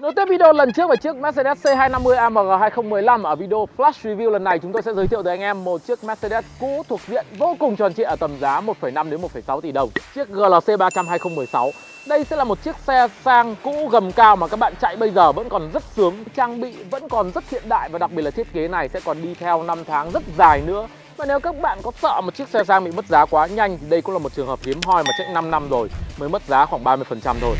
Nối tiếp video lần trước về chiếc Mercedes C250 AMG 2015, ở video flash review lần này chúng tôi sẽ giới thiệu tới anh em một chiếc Mercedes cũ thuộc diện vô cùng tròn trịa ở tầm giá 1,5 đến 1,6 tỷ đồng. Chiếc GLC 300 2016. Đây sẽ là một chiếc xe sang cũ gầm cao mà các bạn chạy bây giờ vẫn còn rất sướng, trang bị vẫn còn rất hiện đại và đặc biệt là thiết kế này sẽ còn đi theo năm tháng rất dài nữa. Và nếu các bạn có sợ một chiếc xe sang bị mất giá quá nhanh thì đây cũng là một trường hợp hiếm hoi mà chạy 5 năm rồi mới mất giá khoảng 30% thôi.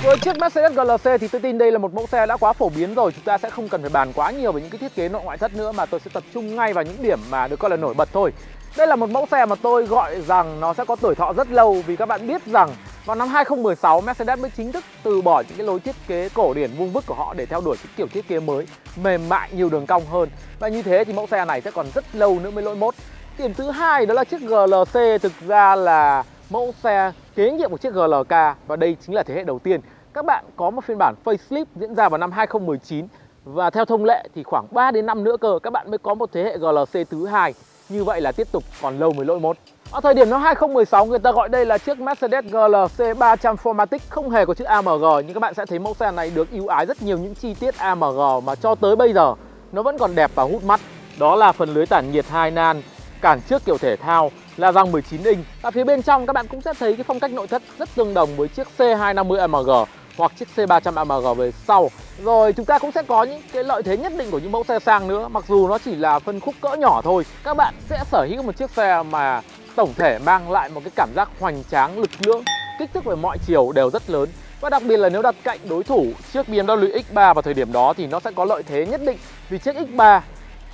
Với chiếc Mercedes GLC thì tôi tin đây là một mẫu xe đã quá phổ biến rồi. Chúng ta sẽ không cần phải bàn quá nhiều về những cái thiết kế nội ngoại thất nữa, mà tôi sẽ tập trung ngay vào những điểm mà được coi là nổi bật thôi. Đây là một mẫu xe mà tôi gọi rằng nó sẽ có tuổi thọ rất lâu, vì các bạn biết rằng vào năm 2016 Mercedes mới chính thức từ bỏ những cái lối thiết kế cổ điển vuông vức của họ để theo đuổi cái kiểu thiết kế mới, mềm mại, nhiều đường cong hơn. Và như thế thì mẫu xe này sẽ còn rất lâu nữa mới lỗi mốt. Điểm thứ hai đó là chiếc GLC thực ra là mẫu xe kế nhiệm của chiếc GLK, và đây chính là thế hệ đầu tiên. Các bạn có một phiên bản facelift diễn ra vào năm 2019, và theo thông lệ thì khoảng 3 đến 5 nữa cơ các bạn mới có một thế hệ GLC thứ hai. Như vậy là tiếp tục còn lâu mới lỗi mốt. Ở thời điểm năm 2016 người ta gọi đây là chiếc Mercedes GLC 300 4MATIC, không hề có chữ AMG, nhưng các bạn sẽ thấy mẫu xe này được ưu ái rất nhiều những chi tiết AMG mà cho tới bây giờ nó vẫn còn đẹp và hút mắt. Đó là phần lưới tản nhiệt 2 nan, cản trước kiểu thể thao, la răng 19 inch. Và phía bên trong các bạn cũng sẽ thấy cái phong cách nội thất rất tương đồng với chiếc C250 AMG hoặc chiếc C300 AMG về sau. Rồi chúng ta cũng sẽ có những cái lợi thế nhất định của những mẫu xe sang nữa, mặc dù nó chỉ là phân khúc cỡ nhỏ thôi. Các bạn sẽ sở hữu một chiếc xe mà tổng thể mang lại một cái cảm giác hoành tráng, lực lưỡng, kích thước về mọi chiều đều rất lớn. Và đặc biệt là nếu đặt cạnh đối thủ chiếc BMW X3 vào thời điểm đó thì nó sẽ có lợi thế nhất định, vì chiếc X3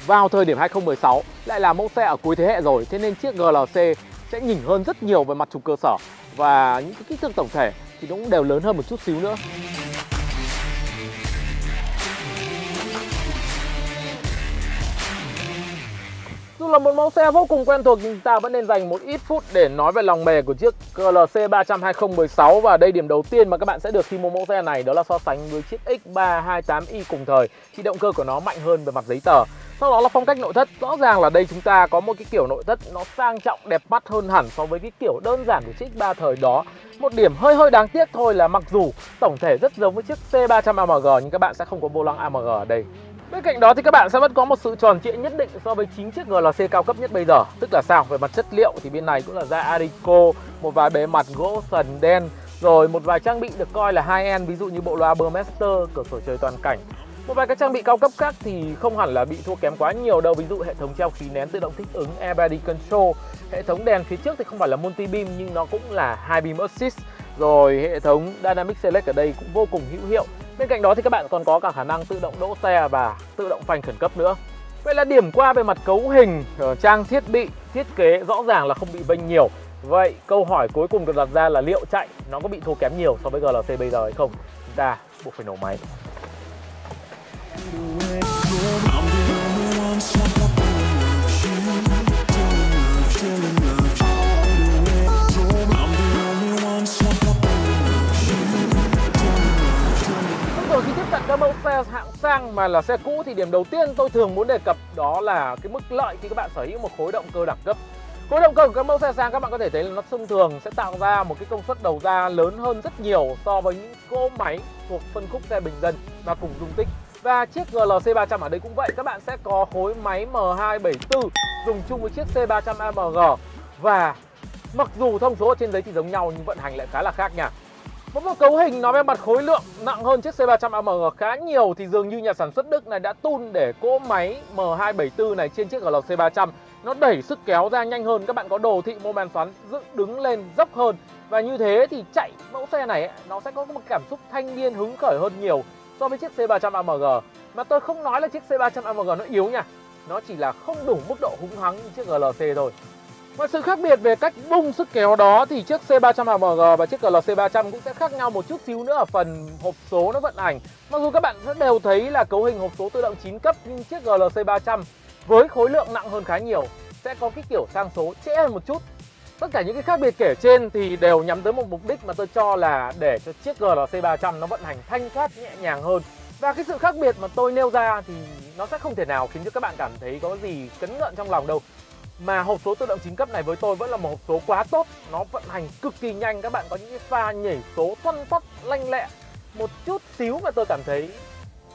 vào thời điểm 2016 lại là mẫu xe ở cuối thế hệ rồi, thế nên chiếc GLC sẽ nhỉnh hơn rất nhiều về mặt trục cơ sở, và những cái kích thước tổng thể thì nó cũng đều lớn hơn một chút xíu nữa. Dù là một mẫu xe vô cùng quen thuộc nhưng ta vẫn nên dành một ít phút để nói về lòng mềm của chiếc GLC 300 2016. Và đây điểm đầu tiên mà các bạn sẽ được khi mua mẫu xe này đó là so sánh với chiếc X3 28i cùng thời thì động cơ của nó mạnh hơn về mặt giấy tờ. Sau đó là phong cách nội thất, rõ ràng là đây chúng ta có một cái kiểu nội thất nó sang trọng đẹp mắt hơn hẳn so với cái kiểu đơn giản của chiếc X3 thời đó. Một điểm hơi đáng tiếc thôi là mặc dù tổng thể rất giống với chiếc C300 AMG nhưng các bạn sẽ không có vô lăng AMG ở đây. Bên cạnh đó thì các bạn sẽ vẫn có một sự tròn trịa nhất định so với chính chiếc GLC cao cấp nhất bây giờ. Tức là sao? Về mặt chất liệu thì bên này cũng là da Arico, một vài bề mặt gỗ sần đen, rồi một vài trang bị được coi là high-end, ví dụ như bộ loa Burmester, cửa sổ trời toàn cảnh. Một vài các trang bị cao cấp khác thì không hẳn là bị thua kém quá nhiều đâu, ví dụ hệ thống treo khí nén tự động thích ứng Air Body Control, hệ thống đèn phía trước thì không phải là multi beam nhưng nó cũng là high beam assist, rồi hệ thống Dynamic Select ở đây cũng vô cùng hữu hiệu. Bên cạnh đó thì các bạn còn có cả khả năng tự động đỗ xe và tự động phanh khẩn cấp nữa. Vậy là điểm qua về mặt cấu hình, trang thiết bị, thiết kế rõ ràng là không bị vênh nhiều. Vậy câu hỏi cuối cùng được đặt ra là liệu chạy nó có bị thua kém nhiều so với GLC bây giờ hay không? Chúng ta buộc phải nổ máy. Rồi khi tiếp cận các mẫu xe hạng sang mà là xe cũ thì điểm đầu tiên tôi thường muốn đề cập đó là cái mức lợi khi các bạn sở hữu một khối động cơ đẳng cấp. Khối động cơ của các mẫu xe sang các bạn có thể thấy là nó thông thường sẽ tạo ra một cái công suất đầu ra lớn hơn rất nhiều so với những cỗ máy thuộc phân khúc xe bình dân và cùng dung tích. Và chiếc GLC 300 ở đây cũng vậy, các bạn sẽ có khối máy M274 dùng chung với chiếc C300 AMG. Và mặc dù thông số ở trên giấy thì giống nhau nhưng vận hành lại khá là khác nha. Một cấu hình nói về mặt khối lượng nặng hơn chiếc C300 AMG khá nhiều thì dường như nhà sản xuất Đức này đã tune để cỗ máy M274 này trên chiếc GLC 300 nó đẩy sức kéo ra nhanh hơn, các bạn có đồ thị mô men xoắn dựng đứng lên dốc hơn, và như thế thì chạy mẫu xe này nó sẽ có một cảm xúc thanh niên hứng khởi hơn nhiều so với chiếc C300 AMG. Mà tôi không nói là chiếc C300 AMG nó yếu nha, nó chỉ là không đủ mức độ hung hăng như chiếc GLC thôi. Và sự khác biệt về cách bung sức kéo đó thì chiếc C300 AMG và chiếc GLC 300 cũng sẽ khác nhau một chút xíu nữa ở phần hộp số nó vận hành. Mặc dù các bạn sẽ đều thấy là cấu hình hộp số tự động 9 cấp nhưng chiếc GLC 300 với khối lượng nặng hơn khá nhiều sẽ có cái kiểu sang số trễ hơn một chút. Tất cả những cái khác biệt kể trên thì đều nhắm tới một mục đích mà tôi cho là để cho chiếc GLC 300 nó vận hành thanh thoát nhẹ nhàng hơn. Và cái sự khác biệt mà tôi nêu ra thì nó sẽ không thể nào khiến cho các bạn cảm thấy có gì cấn ngợn trong lòng đâu. Mà hộp số tự động 9 cấp này với tôi vẫn là một hộp số quá tốt. Nó vận hành cực kỳ nhanh, các bạn có những cái pha nhảy số thoăn thoắt lanh lẹ. Một chút xíu mà tôi cảm thấy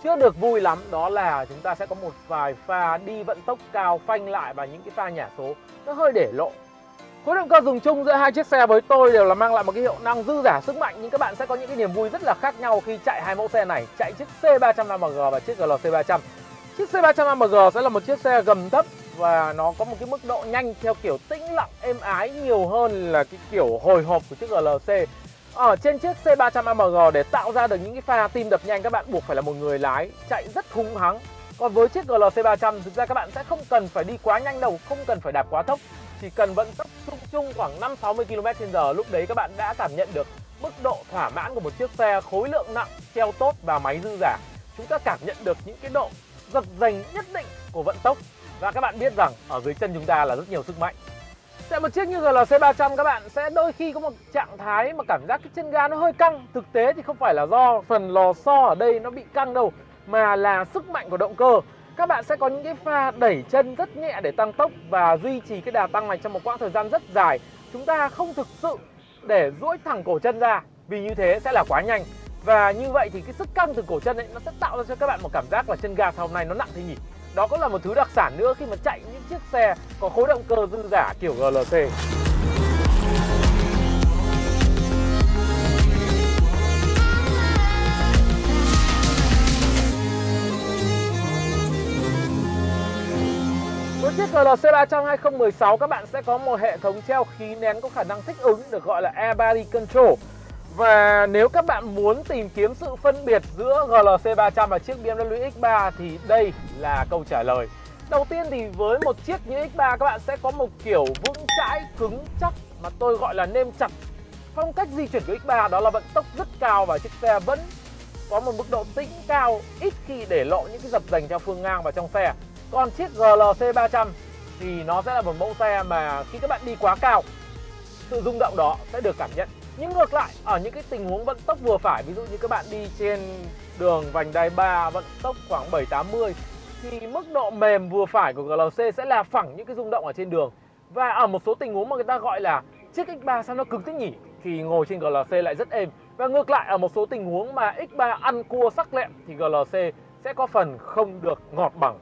chưa được vui lắm, đó là chúng ta sẽ có một vài pha đi vận tốc cao phanh lại và những cái pha nhả số nó hơi để lộ. Khối động cơ dùng chung giữa hai chiếc xe với tôi đều là mang lại một cái hiệu năng dư dả sức mạnh, nhưng các bạn sẽ có những cái niềm vui rất là khác nhau khi chạy hai mẫu xe này, chạy chiếc C300 AMG và chiếc GLC 300. Chiếc C300 AMG sẽ là một chiếc xe gầm thấp và nó có một cái mức độ nhanh theo kiểu tĩnh lặng êm ái nhiều hơn là cái kiểu hồi hộp của chiếc GLC. Ở trên chiếc C300 AMG để tạo ra được những cái pha tim đập nhanh, các bạn buộc phải là một người lái chạy rất hung hăng. Còn với chiếc GLC 300 thực ra các bạn sẽ không cần phải đi quá nhanh đâu, không cần phải đạp quá tốc, chỉ cần vận tốc chung khoảng 5-60 km/h, lúc đấy các bạn đã cảm nhận được mức độ thỏa mãn của một chiếc xe khối lượng nặng, treo tốt và máy dư dả. Chúng ta cảm nhận được những cái độ dập dềnh nhất định của vận tốc và các bạn biết rằng ở dưới chân chúng ta là rất nhiều sức mạnh. Tại một chiếc như GLC 300 các bạn sẽ đôi khi có một trạng thái mà cảm giác cái chân ga nó hơi căng. Thực tế thì không phải là do phần lò xo ở đây nó bị căng đâu, mà là sức mạnh của động cơ. Các bạn sẽ có những cái pha đẩy chân rất nhẹ để tăng tốc và duy trì cái đà tăng này trong một quãng thời gian rất dài. Chúng ta không thực sự để duỗi thẳng cổ chân ra, vì như thế sẽ là quá nhanh. Và như vậy thì cái sức căng từ cổ chân ấy nó sẽ tạo ra cho các bạn một cảm giác là chân ga sau này nó nặng thế nhỉ. Đó cũng là một thứ đặc sản nữa khi mà chạy những chiếc xe có khối động cơ dư dả kiểu GLC. Với chiếc GLC 300 2016 các bạn sẽ có một hệ thống treo khí nén có khả năng thích ứng được gọi là Air Body Control. Và nếu các bạn muốn tìm kiếm sự phân biệt giữa GLC 300 và chiếc BMW X3 thì đây là câu trả lời. Đầu tiên thì với một chiếc như X3 các bạn sẽ có một kiểu vững chãi, cứng chắc mà tôi gọi là nêm chặt. Phong cách di chuyển của X3 đó là vận tốc rất cao và chiếc xe vẫn có một mức độ tĩnh cao, ít khi để lộ những cái dập dềnh theo phương ngang vào trong xe. Còn chiếc GLC 300 thì nó sẽ là một mẫu xe mà khi các bạn đi quá cao, sự rung động đó sẽ được cảm nhận. Nhưng ngược lại, ở những cái tình huống vận tốc vừa phải, ví dụ như các bạn đi trên đường vành đai 3 vận tốc khoảng 7-80 thì mức độ mềm vừa phải của GLC sẽ là phẳng những cái rung động ở trên đường. Và ở một số tình huống mà người ta gọi là chiếc X3 sao nó cứng thế nhỉ, thì ngồi trên GLC lại rất êm. Và ngược lại, ở một số tình huống mà X3 ăn cua sắc lẹm thì GLC sẽ có phần không được ngọt bằng.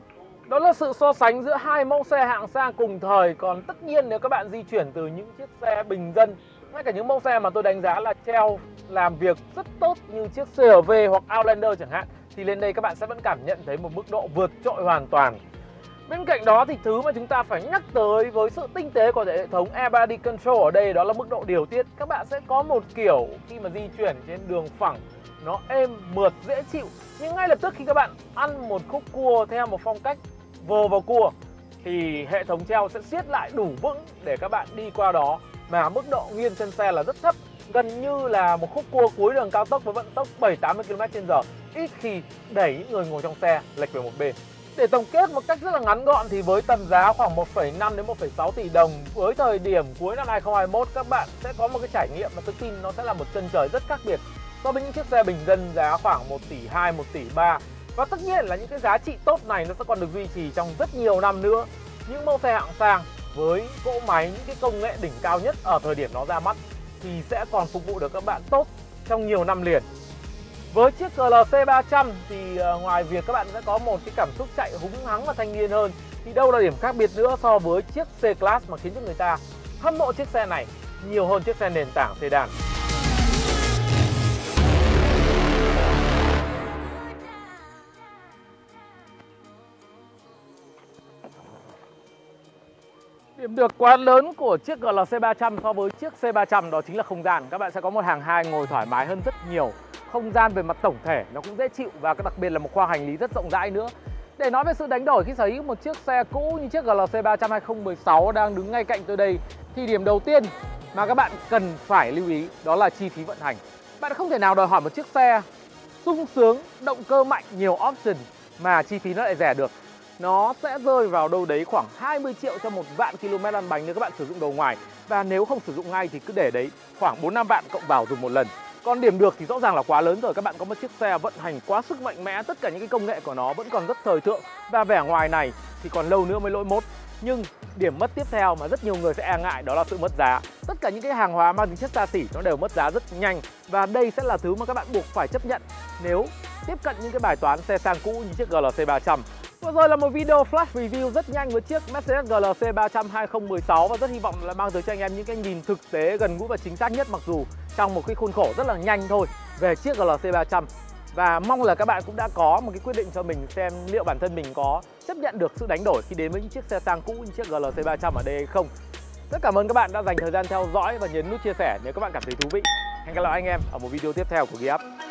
Đó là sự so sánh giữa hai mẫu xe hạng sang cùng thời. Còn tất nhiên nếu các bạn di chuyển từ những chiếc xe bình dân, ngay cả những mẫu xe mà tôi đánh giá là treo làm việc rất tốt như chiếc CR-V hoặc Outlander chẳng hạn, thì lên đây các bạn sẽ vẫn cảm nhận thấy một mức độ vượt trội hoàn toàn. Bên cạnh đó thì thứ mà chúng ta phải nhắc tới với sự tinh tế của hệ thống Air Body Control ở đây đó là mức độ điều tiết. Các bạn sẽ có một kiểu khi mà di chuyển trên đường phẳng nó êm, mượt, dễ chịu. Nhưng ngay lập tức khi các bạn ăn một khúc cua theo một phong cách vồ vào cua thì hệ thống treo sẽ siết lại đủ vững để các bạn đi qua đó, mà mức độ nghiêng chân xe là rất thấp, gần như là một khúc cua cuối đường cao tốc với vận tốc 7-80 km/h, ít khi đẩy những người ngồi trong xe lệch về một bên. Để tổng kết một cách rất là ngắn gọn thì với tầm giá khoảng 1,5 đến 1,6 tỷ đồng với thời điểm cuối năm 2021, các bạn sẽ có một cái trải nghiệm mà tôi tin nó sẽ là một chân trời rất khác biệt so với những chiếc xe bình dân giá khoảng 1,2 tỷ, 1,3 tỷ. Và tất nhiên là những cái giá trị tốt này nó sẽ còn được duy trì trong rất nhiều năm nữa. Những mẫu xe hạng sang với cỗ máy, những cái công nghệ đỉnh cao nhất ở thời điểm nó ra mắt thì sẽ còn phục vụ được các bạn tốt trong nhiều năm liền. Với chiếc GLC 300 thì ngoài việc các bạn sẽ có một cái cảm xúc chạy húng hắng và thanh niên hơn, thì đâu là điểm khác biệt nữa so với chiếc C-Class mà khiến cho người ta hâm mộ chiếc xe này nhiều hơn chiếc xe nền tảng sedan. Điểm được quá lớn của chiếc GLC 300 so với chiếc C300 đó chính là không gian. Các bạn sẽ có một hàng hai ngồi thoải mái hơn rất nhiều. Không gian về mặt tổng thể nó cũng dễ chịu và đặc biệt là một khoang hành lý rất rộng rãi nữa. Để nói về sự đánh đổi khi sở hữu một chiếc xe cũ như chiếc GLC 300 2016 đang đứng ngay cạnh tôi đây, thì điểm đầu tiên mà các bạn cần phải lưu ý đó là chi phí vận hành. Bạn không thể nào đòi hỏi một chiếc xe sung sướng, động cơ mạnh, nhiều option mà chi phí nó lại rẻ được. Nó sẽ rơi vào đâu đấy khoảng 20 triệu cho 1 vạn km lăn bánh nếu các bạn sử dụng đầu ngoài. Và nếu không sử dụng ngay thì cứ để đấy khoảng 4-5 vạn cộng vào dùng một lần. Còn điểm được thì rõ ràng là quá lớn rồi. Các bạn có một chiếc xe vận hành quá sức mạnh mẽ, tất cả những cái công nghệ của nó vẫn còn rất thời thượng. Và vẻ ngoài này thì còn lâu nữa mới lỗi mốt. Nhưng điểm mất tiếp theo mà rất nhiều người sẽ e ngại đó là sự mất giá. Tất cả những cái hàng hóa mang tính chất xa xỉ nó đều mất giá rất nhanh, và đây sẽ là thứ mà các bạn buộc phải chấp nhận nếu tiếp cận những cái bài toán xe sang cũ như chiếc GLC 300. Vừa rồi là một video flash review rất nhanh với chiếc Mercedes GLC 300 2016 và rất hy vọng là mang tới cho anh em những cái nhìn thực tế, gần gũi và chính xác nhất, mặc dù trong một cái khuôn khổ rất là nhanh thôi, về chiếc GLC 300. Và mong là các bạn cũng đã có một cái quyết định cho mình xem liệu bản thân mình có chấp nhận được sự đánh đổi khi đến với những chiếc xe sang cũ như chiếc GLC 300 ở đây hay không. Rất cảm ơn các bạn đã dành thời gian theo dõi và nhấn nút chia sẻ nếu các bạn cảm thấy thú vị. Hẹn gặp lại anh em ở một video tiếp theo của GearUp.